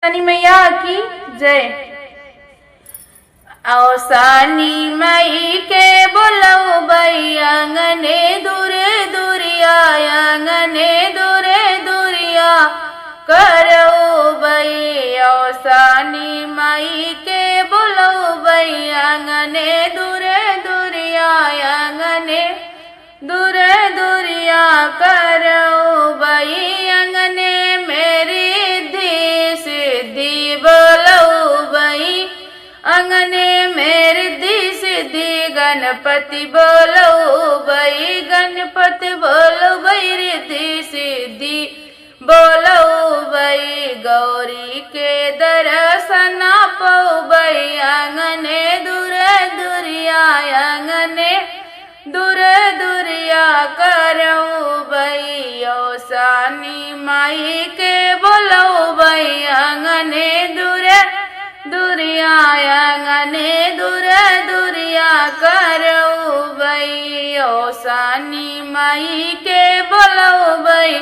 मैया की जय। औसानी मई के बोलऊ बई अंगने दूरे दूरिया, अंगने दूरे दूरिया करऊ बई। औसानी मई के बोलऊ बई अंगने दूरे दूरिया, अंगने दूरे दूरिया करऊ बई। अंगने मेरी दी सिद्धि बोलऊ बई, अंगने मेरी दी सिद्धि गणपति बोलऊ बई। गणपति बोलो बई रिद्धि सिद्धि बोलऊ बई। गौरी के दर्शन पऊ बई अंगने दूरे दूरिया, अंगने दूरे दूरिया करऊ बई। औसानी माई के बोलऊ बई अंगने दूरे दूरिया, अंगने दूरे दूरिया करऊ बई। औसानी माई के बोलऊ बई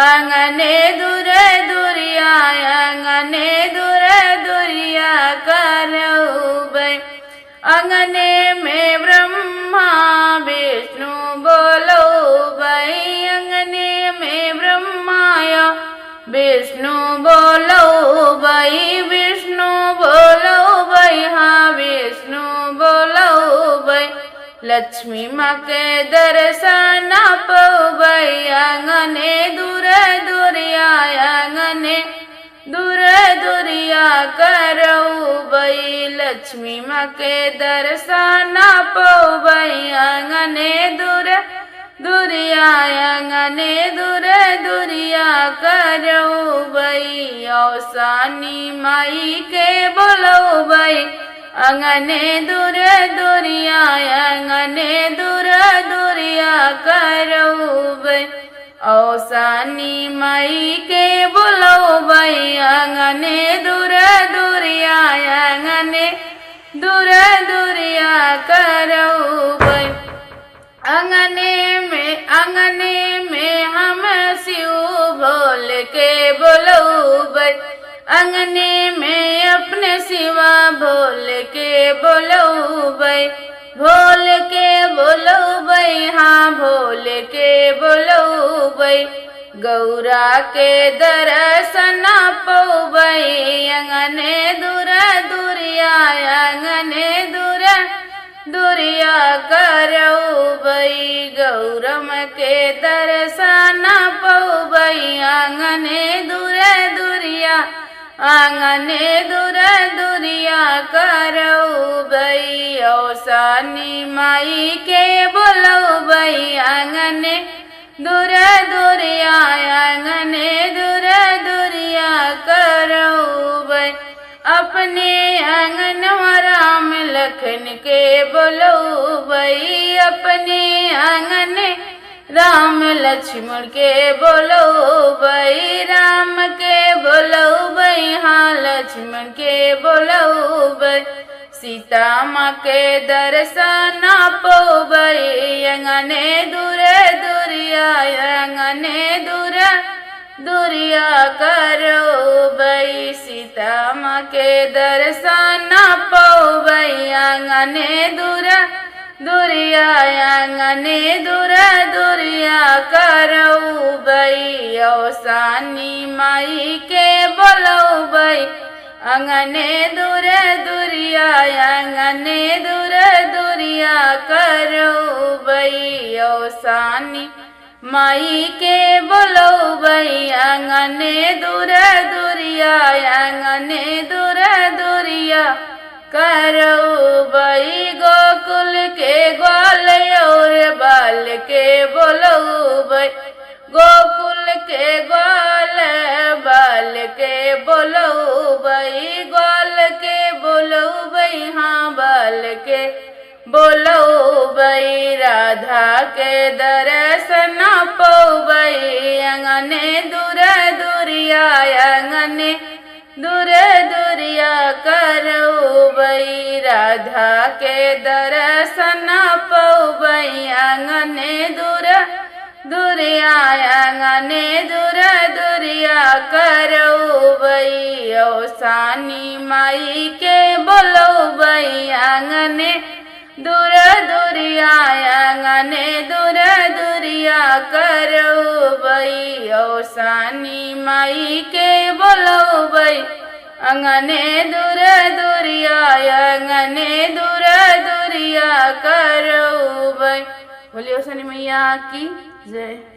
अंगने दूरे दूरिया, अंगने दूरे दूरिया करऊ बई। अंगने में ब्रह्मा विष्णु बोलऊ बई, अंगने में ब्रह्माया विष्णु बोलऊ बई। विष्णु बोलऊ बई, हाँ विष्णु बोलऊ बई। लक्ष्मी माँ के दर्शन पऊ बई अंगने दूरे दूरिया, अंगने दूरे दूरिया करऊ बई। लक्ष्मी माँ के दर्शन पऊ बई अंगने दूरे दूरिया, अंगने दूरे दूरिया करऊ बई। औसानी माई के बोलऊ बई अंगने दूरे दूरिया, अंगने दूरे दूरिया करऊ बई। औसानी माई के बोलऊ बई अंगने दूरे दूरिया, अंगने दूरे दूरिया करऊ बई। अंगने में हम शिव भोल के बोलऊ बई, अंगने में अपने शिवा भोल के बोलऊ बई। भोल के बोलऊ बई, हाँ भोल के बोलऊ बई। गौरा के दर्शन पऊ बई अंगने दूरे दूरिया, अंगने दूरे दूरिया करऊ बई। गौरम के दर्शन पऊ बई अंगने दूरे दूरिया, अंगने दूरे दूरिया करऊ बई। औसानी माई के बोलऊ बई अंगने दूरे दूरिया, अंगने दूरे दूरिया करऊ बई। अपने अंगनवा राम लखन के बोलऊ बई, अपने अंगने राम लक्ष्मण के बोलऊ बई। राम के बोलऊ बई, हाँ लक्ष्मण के बोलऊ बई। सीता माँ के दर्शन पऊ बई अंगने दूरे दूरिया, अंगने दूरे दूरिया करऊ बई। सीता माँ के दर्शन पऊ बई अंगने दूरे दूरिया, अंगने दूरे दूरिया करऊ बई। औसानी माई के बोलऊ बई अंगने दूरे दूरिया, अंगने दूरे दूरिया करऊ बई। औसानी माई के बोलऊ बई अंगने दूरे दूरिया, अंगने दूरे दूरिया करऊ बई। गोकुल के ग्वाल और बाल के बोलऊ बई, गोकुल के ग्वाल बाल के बोलऊ बई। ग्वाल के बोलऊ बई, हाँ बाल के बोलऊ बई। राधा के दर्शन पऊ बई अंगने दूरे दूरिया, अंगने दूरे दूरिया करऊ बई। राधा के दर्शन पऊ बई अंगने दूरे दुरिया आंगने दूर दुरिया करौबै औसानी माई के बोलौबै आंगने दूर दुरिया आंगने दूर दुरिया करौबै औसानी माई के बोलौबै अंगने दूर दुरिया अंगने दूर दुरिया करौबै। बोलिए औसानी मैया की जय।